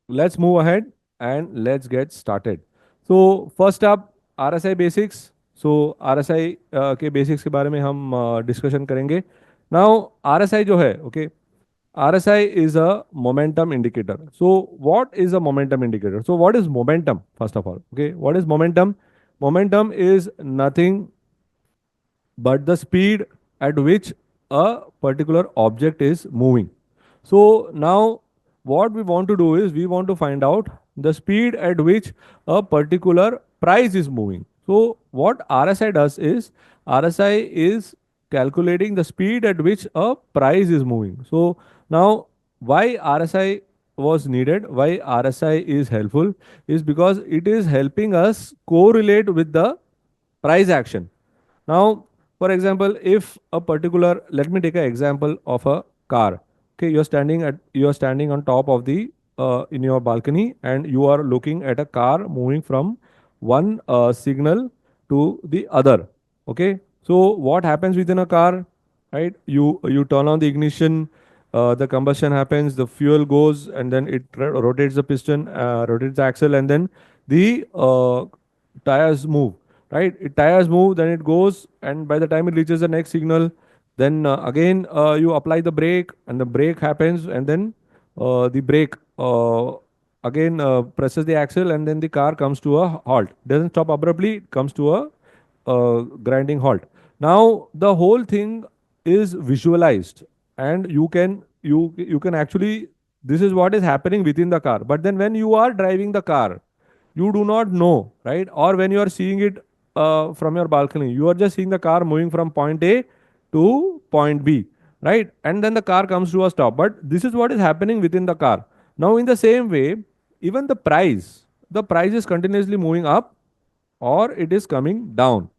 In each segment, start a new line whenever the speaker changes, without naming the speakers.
let's move ahead and let's get started. So first up, RSI basics. So RSI के basics के बारे में हम discussion करेंगे. Now RSI जो है, okay, RSI is a momentum indicator. So what is a momentum indicator? So what is momentum first of all? Okay, what is momentum? Momentum is nothing but the speed at which a particular object is moving. So now what we want to do is we want to find out the speed at which a particular price is moving. So what RSI does is RSI is calculating the speed at which a price is moving. So now why RSI was needed, why RSI is helpful is because it is helping us correlate with the price action. Now, for example, if a particular, let me take an example of a car. Okay, you're standing on top of the in your balcony, and you are looking at a car moving from one signal to the other. Okay, so what happens within a car, right? You turn on the ignition, the combustion happens, the fuel goes, and then it rotates the piston, rotates the axle, and then the tires move, right? It tires move, then it goes, and by the time it reaches the next signal, then again you apply the brake, and the brake happens, and then the brake again presses the axle, and then the car comes to a halt. Doesn't stop abruptly, it comes to a grinding halt. Now the whole thing is visualized, and you can actually, this is what is happening within the car. But then when you are driving the car, you do not know, right? Or when you are seeing it from your balcony, you are just seeing the car moving from point A to point B, right? And then the car comes to a stop. But this is what is happening within the car. Now, in the same way, even the price is continuously moving up or it is coming down.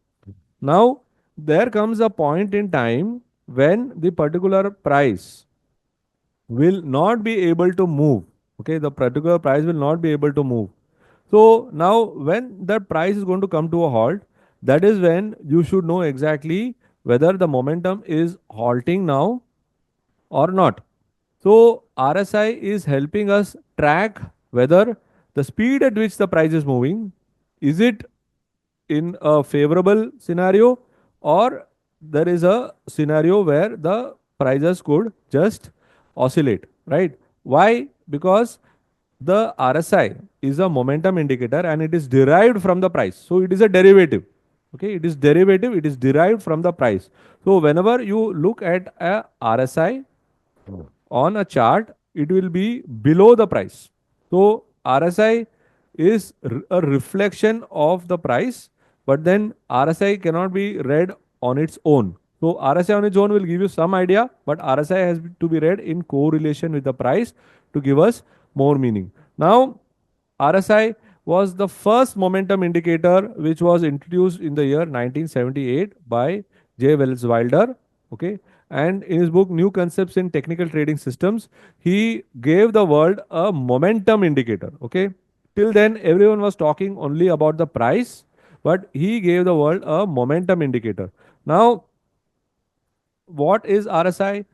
Now, there comes a point in time when the particular price will not be able to move. Okay, the particular price will not be able to move. So now when that price is going to come to a halt, that is when you should know exactly whether the momentum is halting now or not. So RSI is helping us track whether the speed at which the price is moving, is it in a favorable scenario, or there is a scenario where the prices could just oscillate, right? Why? Because the RSI is a momentum indicator and it is derived from the price. So it is a derivative. Okay, it is derivative, it is derived from the price. So whenever you look at a RSI on a chart, it will be below the price. So RSI is a reflection of the price, but then RSI cannot be read on its own. So RSI on its own will give you some idea, but RSI has to be read in correlation with the price to give us more meaning. Now, RSI was the first momentum indicator which was introduced in the year 1978 by J. Wells Wilder. Okay, and in his book New Concepts in Technical Trading Systems, he gave the world a momentum indicator. Okay, till then everyone was talking only about the price, but he gave the world a momentum indicator. Now, what is RSI?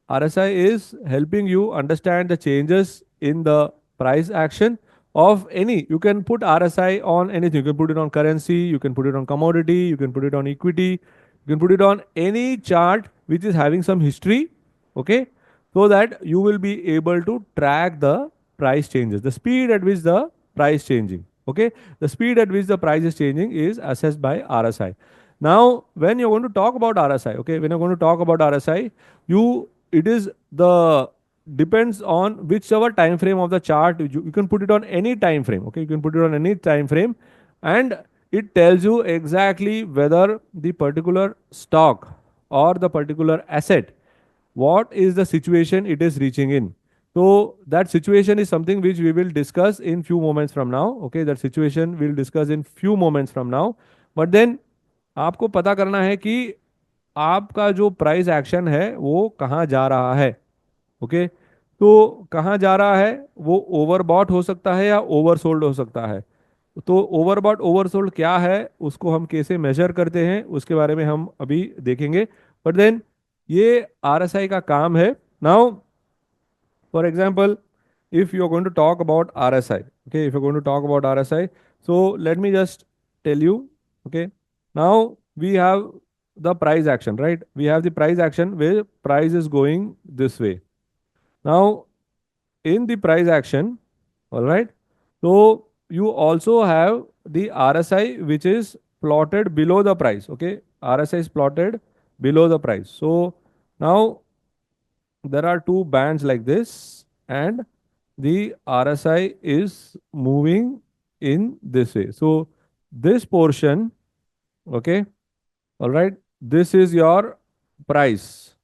RSI is helping you understand the changes in the price action of any. You can put RSI on anything. You can put it on currency, you can put it on commodity, you can put it on equity, you can put it on any chart which is having some history, okay? So that you will be able to track the price changes, the speed at which the price changing, okay? The speed at which the price is changing is assessed by RSI. Now, when you're going to talk about RSI, okay, when you're going to talk about RSI, you it is the depends on whichever time frame of the chart. You can put it on any time frame, okay, you can put it on any time frame, and it tells you exactly whether the particular stock or the particular asset, what is the situation it is reaching in. So that situation is something which we will discuss in few moments from now. Okay, that situation we'll discuss in few moments from now. But then आपको पता करना है कि आपका जो price action है वो कहाँ जा रहा है। ओके, तो कहाँ जा रहा है, वो ओवरबॉट हो सकता है या ओवरसोल्ड हो सकता है। तो ओवरबॉट ओवरसोल्ड क्या है, उसको हम कैसे मेजर करते हैं, उसके बारे में हम अभी देखेंगे। बट देन ये आरएसआई का काम है। Now for example, if you're going to talk about RSI. Okay, if you're going to talk about RSI, so let me just tell you. Okay, now we have the price action, right? We have the price action where price is going this way. Now, in the price action, all right, so you also have the RSI which is plotted below the price. Okay, RSI is plotted below the price. So now there are two bands like this, and the RSI is moving in this way. So this portion, okay, all right, this is your price,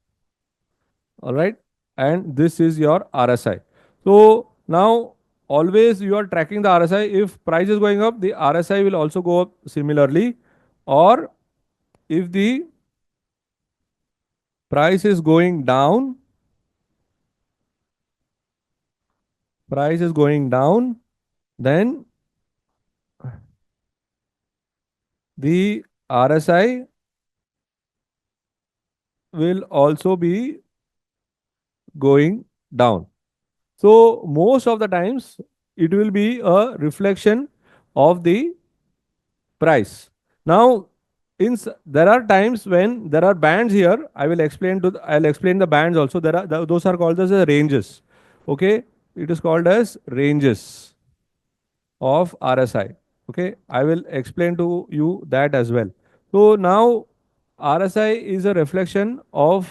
all right, and this is your RSI. So now always you are tracking the RSI. If price is going up, the RSI will also go up similarly, or if the price is going down, price is going down, then the RSI will also be going down. So most of the times it will be a reflection of the price. Now, there are times when there are bands here. I'll explain the bands also. Those are called as ranges. Okay, it is called as ranges of RSI. Okay, I will explain to you that as well. So now RSI is a reflection of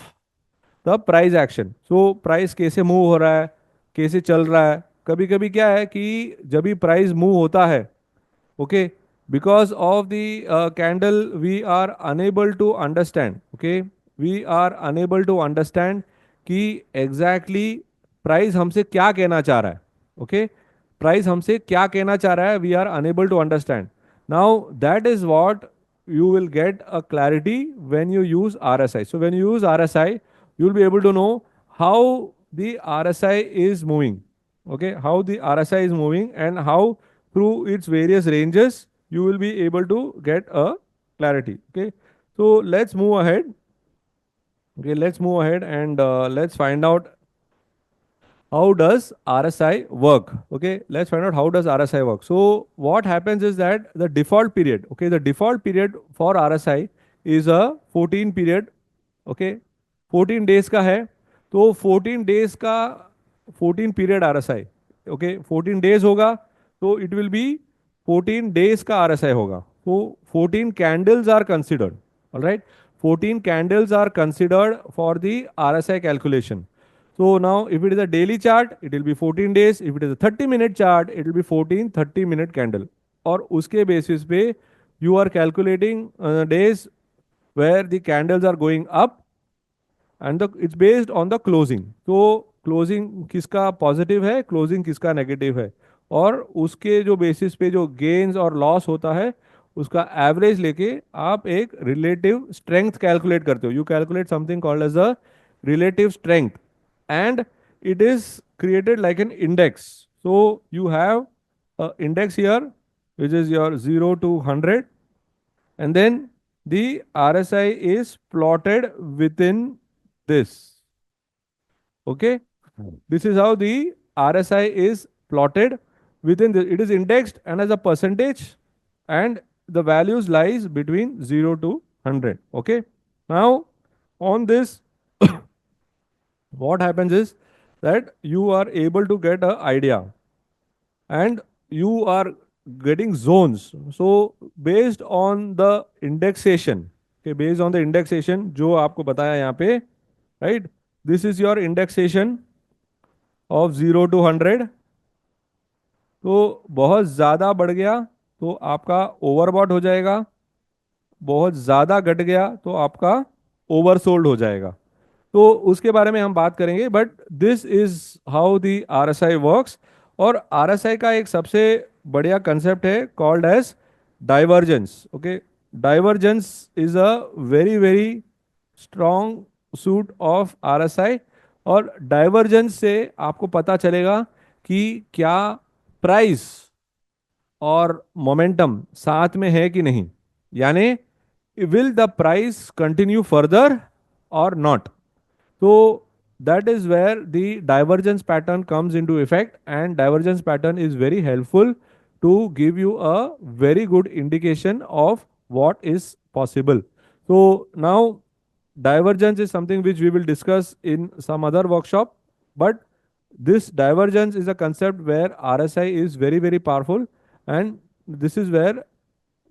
the price action. So price कैसे move हो रहा है, कैसे चल रहा है. कभी कभी क्या है कि जब भी प्राइस मूव होता है, okay, because of the candle we are unable to understand. Okay, we are unable to understand कि एग्जैक्टली प्राइस हमसे क्या कहना चाह रहा है. ओके, प्राइस हमसे क्या कहना चाह रहा है, we are unable to understand. Now that is what you will get a clarity when you use RSI. So when you use RSI, you will be able to know how the RSI is moving. Okay, how the RSI is moving and how through its various ranges you will be able to get a clarity. Okay, so let's move ahead. Okay, let's move ahead and let's find out how does RSI work. Okay, let's find out how does RSI work. So what happens is that the default period, okay, the default period for RSI is a 14 period. Okay, 14 days का है. तो 14 days का 14 period RSI. Okay, 14 days होगा तो it will be 14 days का RSI होगा. तो 14 candles are considered. All right, 14 candles are considered for the RSI calculation. So now if it is a daily chart, it will be 14 days. If it is a 30-minute chart, it will be 14 30-minute candle. और उसके basis पे you are calculating days where the candles are going up and it's based on the closing. तो closing किसका positive है, closing किसका negative है, और उसके जो basis पे जो gains और loss होता है उसका average लेके आप एक relative strength calculate करते हो. You calculate something called as a relative strength, and it is created like an index. So you have a index here which is your 0 to 100, and then the RSI is plotted within this. Okay, this is how the RSI is plotted within this. It is indexed and as a percentage, and the values lies between 0 to 100. Okay, now on this what happens is that you are able to get an idea and you are getting zones. So based on the indexation, okay, based on the indexation जो आपको बताया यहाँ पे, right, this is your indexation of 0 to 100. तो बहुत ज़्यादा बढ़ गया तो आपका ओवरबॉट हो जाएगा, बहुत ज़्यादा घट गया तो आपका ओवरसोल्ड हो जाएगा. तो उसके बारे में हम बात करेंगे, but this is how the RSI works. और आरएसआई का एक सबसे बढ़िया कंसेप्ट है called as divergence. Okay, divergence is a very very strong suit of RSI. और डाइवर्जेंस से आपको पता चलेगा कि क्या प्राइस और मोमेंटम साथ में है कि नहीं, यानी will the price continue further और नॉट. तो that is where the divergence pattern comes into effect, and divergence pattern is very helpful to give you a very good indication of what is possible. So now divergence is something which we will discuss in some other workshop, but this divergence is a concept where RSI is very very powerful, and this is where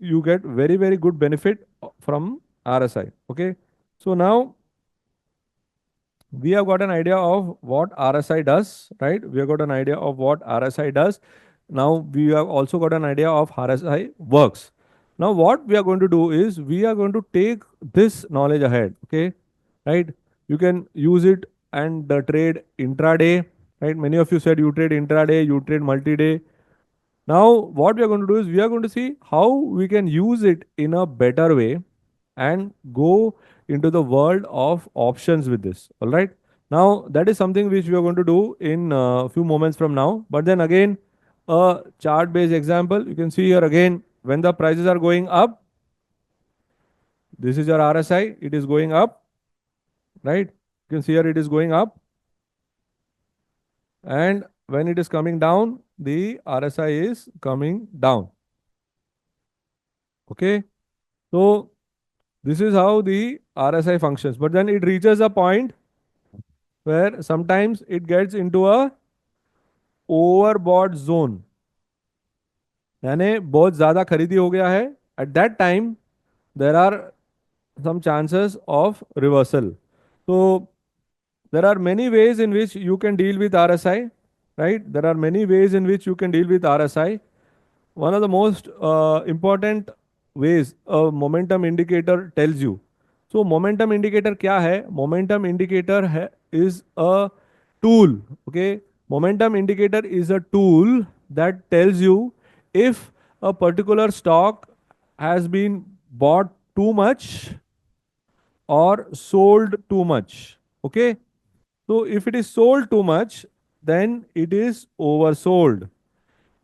you get very very good benefit from RSI. Okay, so now we have got an idea of what RSI does, right? We have got an idea of what RSI does. Now we have also got an idea of how RSI works. Now what we are going to do is we are going to take this knowledge ahead, okay? Right? You can use it and trade intraday, right? Many of you said you trade intraday, you trade multi-day. Now, what we are going to do is we are going to see how we can use it in a better way and go into the world of options with this. All right. Now, that is something which we are going to do in a few moments from now. But then again, a chart based example, you can see here again when the prices are going up, this is your RSI, it is going up, right? You can see here it is going up. And when it is coming down, the RSI is coming down. Okay. So, this is how the RSI functions. But then it reaches a point where sometimes it gets into a overbought zone. यानी बहुत ज़्यादा खरीदी हो गया है. At that time, there are some chances of reversal. So there are many ways in which you can deal with RSI, right? There are many ways in which you can deal with RSI. One of the most important ways a momentum indicator tells you. So momentum indicator क्या है? Momentum indicator है is a tool. Okay, momentum indicator is a tool that tells you if a particular stock has been bought too much or sold too much. Okay, so if it is sold too much, then it is oversold.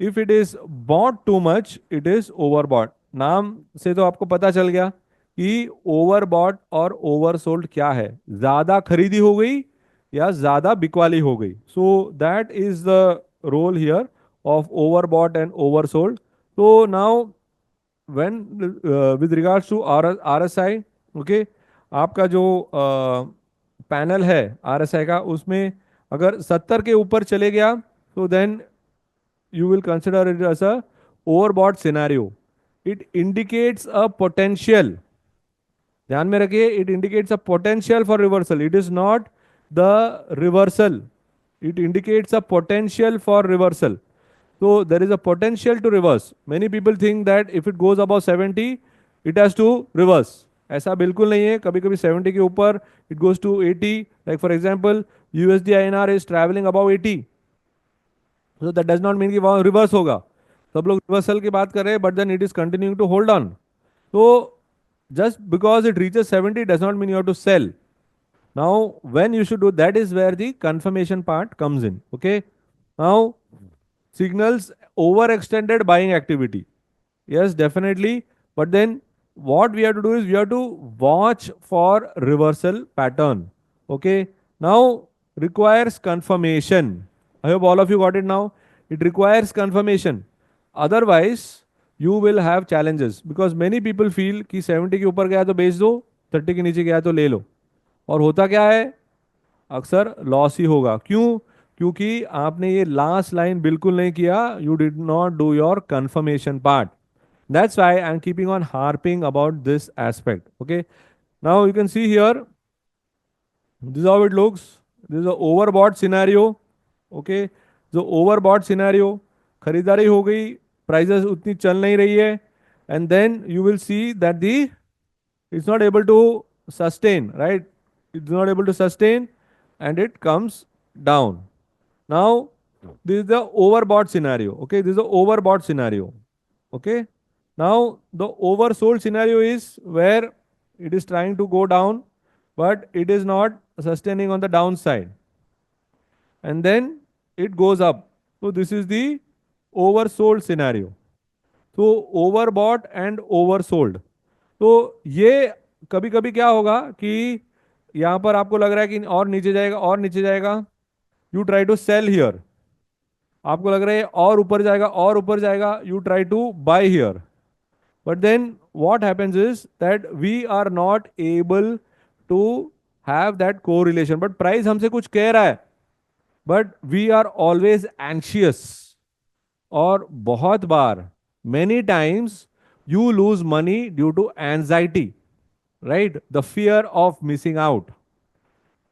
If it is bought too much it is overbought. नाम से तो आपको पता चल गया कि overbought और oversold क्या है. ज्यादा खरीदी हो गई या ज्यादा बिकवाली हो गई. So that is the role here of overbought and oversold. तो now when with regards to R S I, okay, आपका जो पैनल है आर एस आई का, उसमें अगर 70 के ऊपर चले गया तो then you will consider it as a overbought scenario. It indicates a potential. ध्यान में रखिए, it indicates a potential for reversal. It is not the reversal. It indicates a potential for reversal. So there is a potential to reverse. Many people think that if it goes above 70, it has to reverse. ऐसा बिल्कुल नहीं है. कभी कभी 70 के ऊपर it goes to 80. Like for example, USD INR is traveling above 80. So that does not mean कि वहाँ रिवर्स होगा. सब लोग रिवर्सल की बात कर रहे हैं, but then it is continuing to hold on. तो just because it reaches 70 does not mean you have to sell. Now when you should do that is where the confirmation part comes in. Okay, now signals overextended buying activity. Yes, definitely. But then what we have to do is we have to watch for reversal pattern. Okay. Now requires confirmation. I hope all of you got it now. It requires confirmation. Otherwise, you will have challenges because many people feel कि 70 के ऊपर गया तो बेच दो, 30 के नीचे गया तो ले लो. और होता क्या है? अक्सर लॉस ही होगा. क्यों? क्योंकि आपने ये लास्ट लाइन बिल्कुल नहीं किया. You did not do your confirmation part. That's why I'm keeping on harping about this aspect. Okay. Now you can see here, this is how it looks. This is a overbought scenario. Okay. So overbought scenario, खरीदारी हो गई, prices उतनी चल नहीं रही है, and then you will see that the it's not able to sustain, right? It's not able to sustain, and it comes down. Now this is the overbought scenario. Okay, this is the overbought scenario. Okay. Now the oversold scenario is where it is trying to go down, but it is not sustaining on the downside. And then it goes up. So this is the oversold scenario. तो overbought and oversold. तो ये कभी कभी क्या होगा कि यहां पर आपको लग रहा है कि और नीचे जाएगा और नीचे जाएगा, you try to sell here. आपको लग रहा है और ऊपर जाएगा और ऊपर जाएगा, you try to buy here. But then what happens is that we are not able to have that correlation. But price हमसे कुछ कह रहा है, but we are always anxious. और बहुत बार, many times, you lose money due to anxiety, right? The fear of missing out.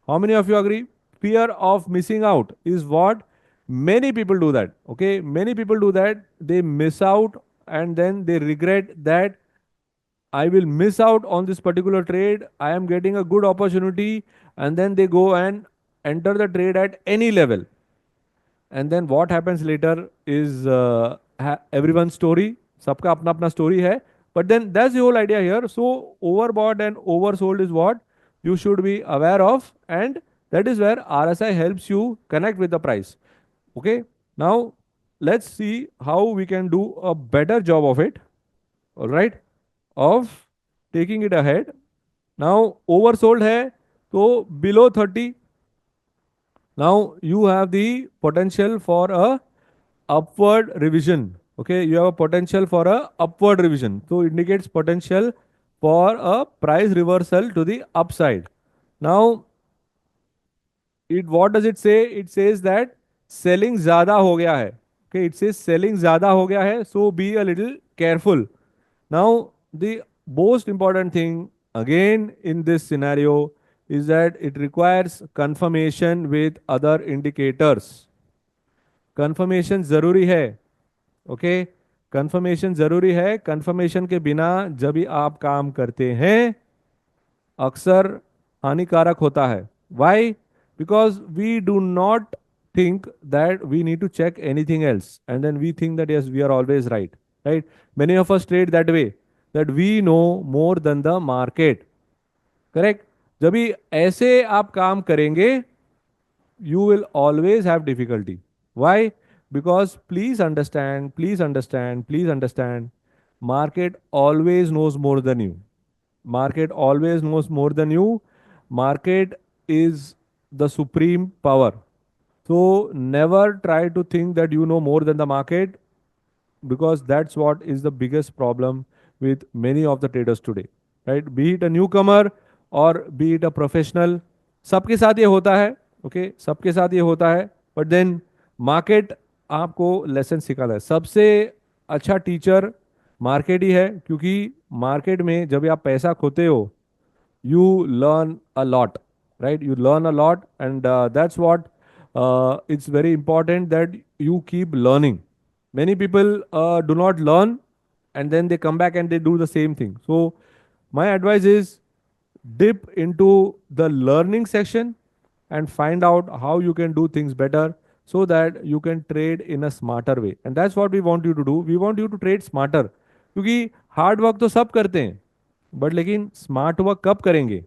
How many of you agree? Fear of missing out is what many people do that. Okay, many people do that. They miss out and then they regret that I will miss out on this particular trade. I am getting a good opportunity, and then they go and enter the trade at any level. And then what happens later is everyone's story. सबका अपना अपना story है. But then that's the whole idea here. So overbought and oversold is what you should be aware of, and that is where RSI helps you connect with the price. Okay. Now let's see how we can do a better job of it. All right, of taking it ahead. Now oversold है तो below 30. Now you have the potential for a upward revision. Okay, you have a potential for a upward revision. So indicates potential for a price reversal to the upside. Now it, what does it say? It says that selling ज़्यादा हो गया है. Okay, it says selling ज़्यादा हो गया है. So be a little careful. Now the most important thing again in this scenario is that it requires confirmation with other indicators. Confirmation जरूरी है. ओके, कंफर्मेशन जरूरी है. कंफर्मेशन के बिना जब भी आप काम करते हैं अक्सर हानिकारक होता है. Why? Because we do not think that we need to check anything else, and then we think that yes, we are always right. Right, many of us trade that way, that we know more than the market. Correct. जब भी ऐसे आप काम करेंगे you will always have difficulty. Why? Because please understand, please understand, please understand, market always knows more than you. Market always knows more than you. Market is the supreme power. So never try to think that you know more than the market, because that's what is the biggest problem with many of the traders today, right? Be it a newcomer or be it a professional, सबके साथ ये होता है. Okay, सबके साथ ये होता है. बट देन मार्केट आपको लेसन सिखाता है. सबसे अच्छा टीचर मार्केट ही है, क्योंकि मार्केट में जब आप पैसा खोते हो you learn a lot, right? You learn a lot, and that's what it's very important that you keep learning. Many people do not learn, and then they come back and they do the same thing. So my advice is dip into the learning section and find out how you can do things better, so that you can trade in a smarter way. And that's what we want you to do. We want you to trade smarter, क्योंकि hard work तो सब करते हैं, but लेकिन smart work कब करेंगे?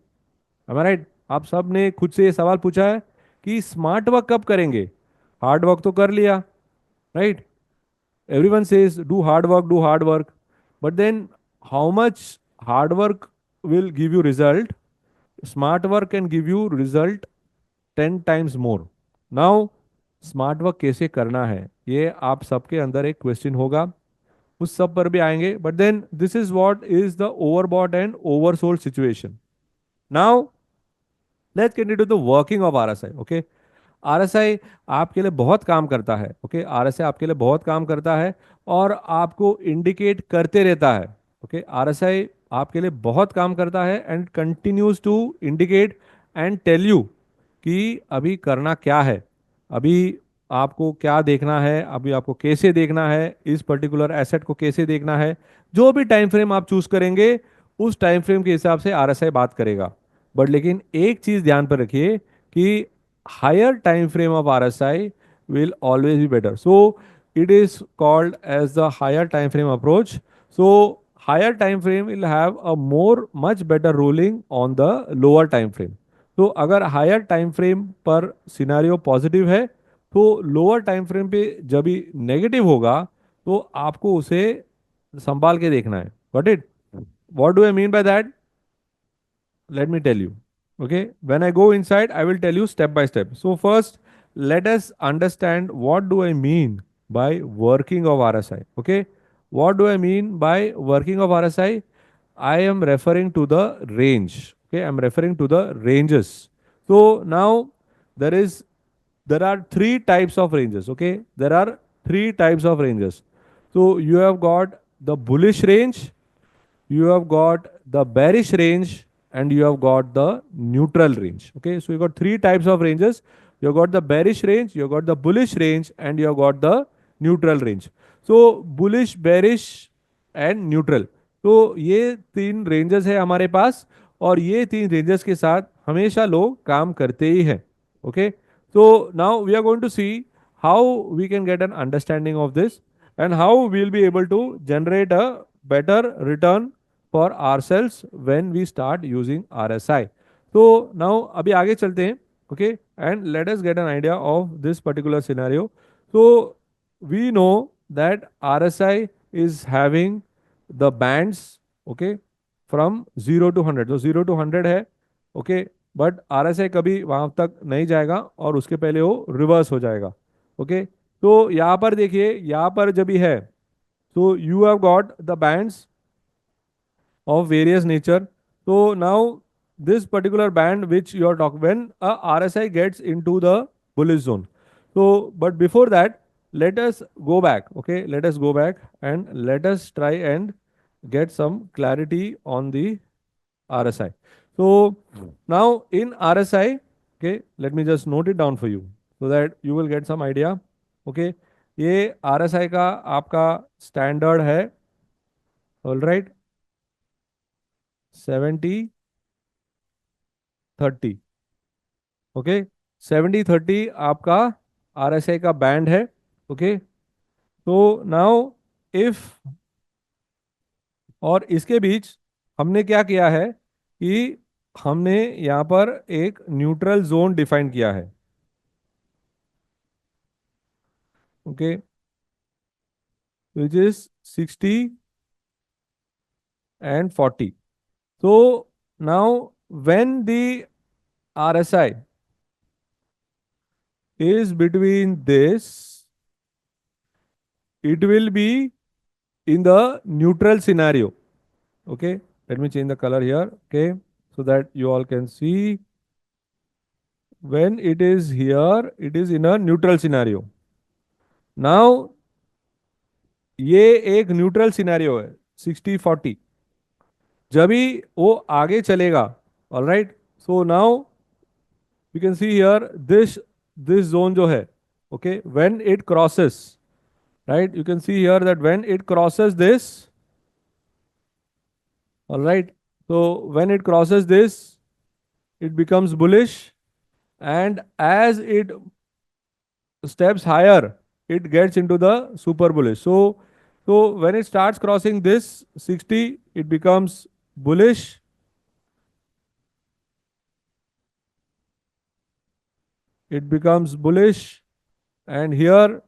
am I right? आप सब ने खुद से ये सवाल पूछा है कि स्मार्ट वर्क कब करेंगे? हार्ड वर्क तो कर लिया, right? Everyone says do hard work, do hard work, but then how much hard work will give you result? Smart work can give you result 10 times more. Now smart work कैसे करना है, ये आप सबके अंदर एक क्वेश्चन होगा. उस सब पर भी आएंगे. But then this is what is the overbought and oversold situation. Now let's get into the working of RSI. Okay, RSI आपके लिए बहुत काम करता है. ओके, आरएसआई आपके लिए बहुत काम करता है और आपको इंडिकेट करते रहता है. ओके, आरएसआई आपके लिए बहुत काम करता है and continues to indicate and tell you कि अभी करना क्या है, अभी आपको क्या देखना है, अभी आपको कैसे देखना है, इस पर्टिकुलर एसेट को कैसे देखना है. जो भी टाइम फ्रेम आप चूज करेंगे उस टाइम फ्रेम के हिसाब से आरएसआई बात करेगा. बट लेकिन एक चीज ध्यान पर रखिए कि higher time frame of RSI will always be better. So it is called as the higher time frame approach. So higher time frame will have a more much better ruling on the lower time frame. तो अगर higher time frame पर scenario positive है तो lower time frame पे जब भी negative होगा तो आपको उसे संभाल के देखना है. Got it? What do I mean by that? Let me tell you. Okay, when I go inside, I will tell you step by step. So first, let us understand what do I mean by working of RSI. Okay, what do I mean by working of RSI? I am referring to the range. Okay, I'm referring to the ranges. So now there is there are three types of ranges. Okay, there are three types of ranges. So you have got the bullish range, you have got the bearish range, and you have got the neutral range. Okay, so you got three types of ranges. You have got the bearish range, you have got the bullish range, and you have got the neutral range. So bullish, bearish and neutral, तो ये तीन ranges है हमारे पास, और ये तीन ranges के साथ हमेशा लोग काम करते ही हैं. Okay, so now we are going to see how we can get an understanding of this and how we'll be able to generate a better return for ourselves when we start using RSI. So now अभी आगे चलते हैं. Okay, and let us get an idea of this particular scenario. So we know that RSI is having the bands, okay, from 0 to 100. तो 0 to 100 है. Okay, but RSI कभी वहां तक नहीं जाएगा और उसके पहले वो रिवर्स हो जाएगा. ओके, तो यहाँ पर देखिए, यहाँ पर जब भी है, so you have got the bands of various nature. So now this particular band which you are talking, when a RSI gets into the bullish zone. So but before that, let us go back. Okay, let us go back and let us try and get some clarity on the RSI. So now in RSI, okay, let me just note it down for you so that you will get some idea. Okay, ये RSI का आपका standard है. All right, 70-30. Okay, 70-30 आपका RSI का band है. Okay, तो now if, और इसके बीच हमने क्या किया है कि हमने यहाँ पर एक न्यूट्रल जोन डिफाइन किया है. Okay, which is 60 and 40. So now when the RSI is between this, it will be in the neutral scenario. Okay, let me change the color here. Okay, so that you all can see, when it is here, it is in a neutral scenario. Now ये एक neutral scenario है 60-40. जब भी वो आगे चलेगा, all right, so now you can see here this zone जो है, okay, when it crosses, right, you can see here that when it crosses this, all right, so when it crosses this, it becomes bullish, and as it steps higher, it gets into the super bullish. So when it starts crossing this 60, it becomes bullish. It becomes bullish, and here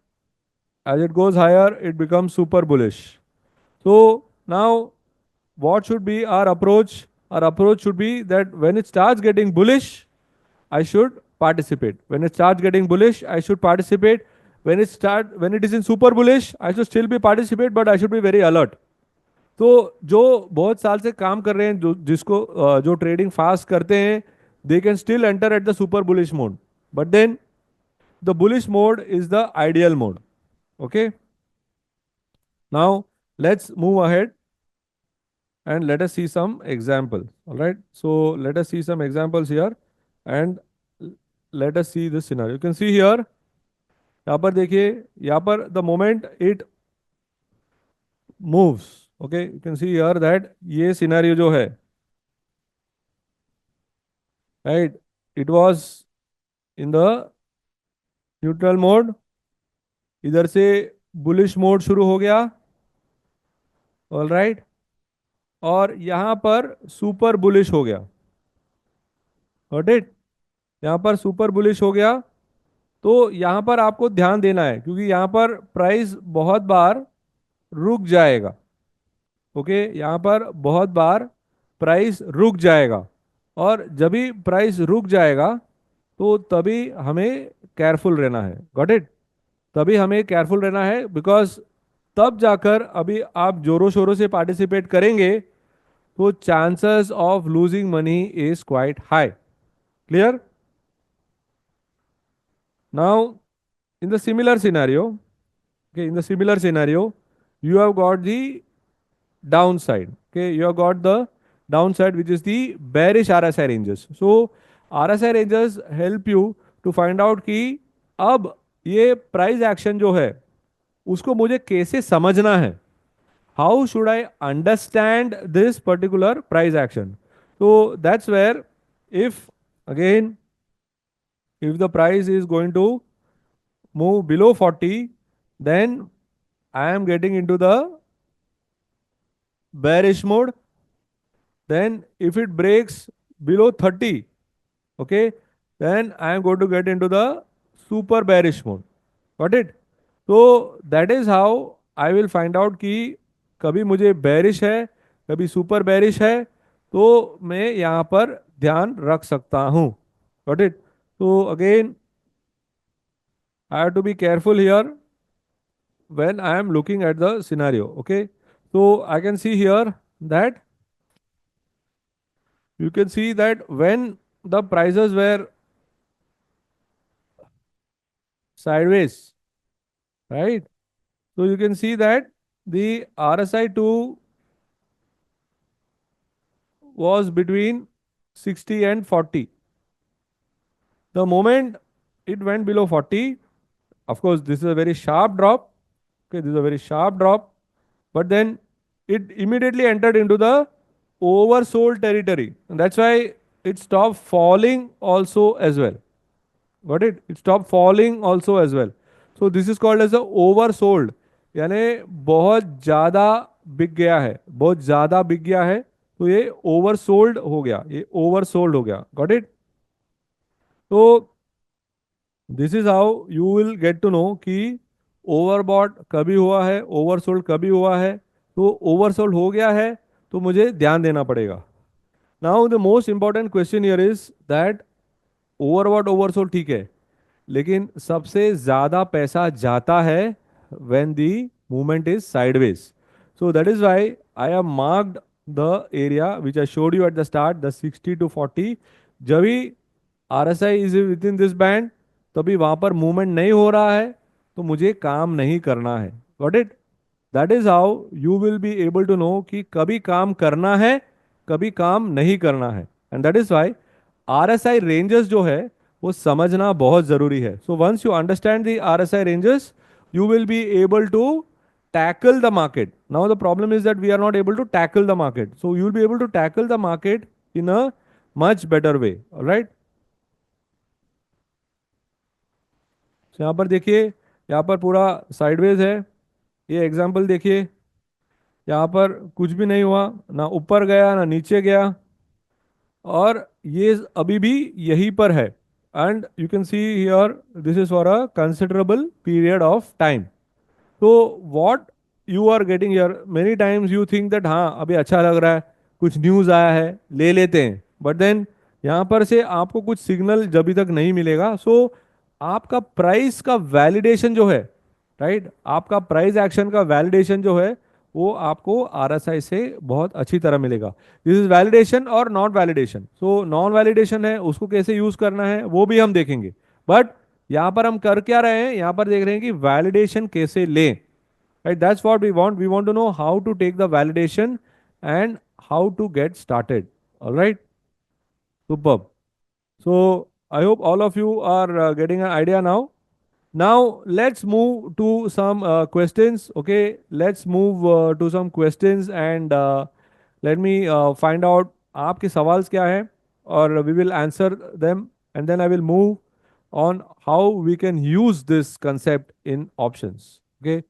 as it goes higher, it becomes super bullish. So now what should be our approach? Our approach should be that when it starts getting bullish, I should participate. When it starts getting bullish, I should participate. When it is in super bullish, I should still be participate, but I should be very alert. तो जो बहुत साल से काम कर रहे हैं, जो ट्रेडिंग फास्ट करते हैं, they can still enter at the super bullish mode. But then the bullish mode is the ideal mode. Okay. Now let's move ahead and let us see some examples. All right. So let us see some examples here and let us see this scenario. You can see here, यहाँ पर देखिए, यहाँ पर the moment it moves, okay, you can see here that ये scenario जो है, right, it was in the neutral mode, इधर से bullish mode शुरू हो गया. ऑल राइट, और यहाँ पर सुपर बुलिश हो गया. गॉट इट, यहाँ पर सुपर बुलिश हो गया. तो यहाँ पर आपको ध्यान देना है क्योंकि यहाँ पर प्राइस बहुत बार रुक जाएगा. ओके, यहाँ पर बहुत बार प्राइस रुक जाएगा. और जब भी प्राइस रुक जाएगा तो तभी हमें केयरफुल रहना है, गॉट इट। तभी हमें केयरफुल रहना है, बिकॉज तब जाकर अभी आप जोरों शोरों से पार्टिसिपेट करेंगे तो chances of losing money is quite high. Clear? Now in the similar scenario, okay, in the similar scenario, you have got the downside. Okay, you have got the downside, which is the bearish RSI ranges. So RSI ranges help you to find out कि अब ये price action जो है उसको मुझे कैसे समझना है, how should I understand this particular price action. so that's where, if again, if the price is going to move below 40, then I am getting into the bearish mode. Then if it breaks below 30, okay, then I am going to get into the super bearish mode. Got it? So that is how I will find out कि कभी मुझे bearish है, कभी super bearish है, तो मैं यहाँ पर ध्यान रख सकता हूँ। Got it? So again, I have to be careful here when I am looking at the scenario. Okay, so I can see here that you can see that when the prices were sideways, right? So you can see that the RSI 2 was between 60 and 40. The moment it went below 40, of course, this is a very sharp drop. Okay, this is a very sharp drop, but then it immediately entered into the oversold territory. And that's why it stopped falling also as well. Got it? It stopped falling also as well. So this is called as a oversold, यानी बहुत ज़्यादा बिक गया है, बहुत ज़्यादा बिक गया है, तो ये ओवरसोल्ड हो गया, ये ओवरसोल्ड हो गया। Got it? तो this is how you will get to know कि ओवरबॉट कभी हुआ है, ओवरसोल्ड कभी हुआ है। तो ओवरसोल्ड हो गया है तो मुझे ध्यान देना पड़ेगा। Now the most important question here is that overbought oversold ठीक है, लेकिन सबसे ज्यादा पैसा जाता है when the movement is sideways. So that is why I have marked the area which I showed you at the start, the 60 to 40. जब भी RSI is within this band, तभी वहां पर मूवमेंट नहीं हो रहा है तो मुझे काम नहीं करना है। Got it? That is how you will be able to know कि कभी काम करना है, कभी काम नहीं करना है। And that is why RSI ranges जो है वो समझना बहुत जरूरी है। So once you understand the RSI ranges, you will be able to tackle the market. Now the problem is that we are not able to tackle the market. So you will be able to tackle the market in a much better way. All right. So यहाँ पर देखिए, यहाँ पर पूरा sideways है। ये example देखिए, यहाँ पर कुछ भी नहीं हुआ, ना ऊपर गया ना नीचे गया, और ये अभी भी यहीं पर है। And you can see here this is for a considerable period of time. तो what you are getting yeah, many times you think that हाँ अभी अच्छा लग रहा है, कुछ न्यूज़ आया है, ले लेते हैं, बट देन यहाँ पर से आपको कुछ सिग्नल जब भी तक नहीं मिलेगा। सो आपका प्राइस का वैलिडेशन जो है, राइट, आपका प्राइस एक्शन का वैलिडेशन जो है वो आपको आरएसआई से बहुत अच्छी तरह मिलेगा। दिस इज वैलिडेशन और not validation. So non validation है, उसको कैसे यूज करना है वो भी हम देखेंगे, बट यहाँ पर हम कर क्या रहे हैं, यहाँ पर देख रहे हैं कि वैलिडेशन कैसे लें। Right, that's what we want to know how to take the validation and how to get started. Alright, superb. So I hope all of you are getting an idea now. Now let's move to some questions. Okay, let's move to some questions, and let me find out आपके सवाल क्या हैं, और we will answer them, and then I will move on how we can use this concept in options. Okay.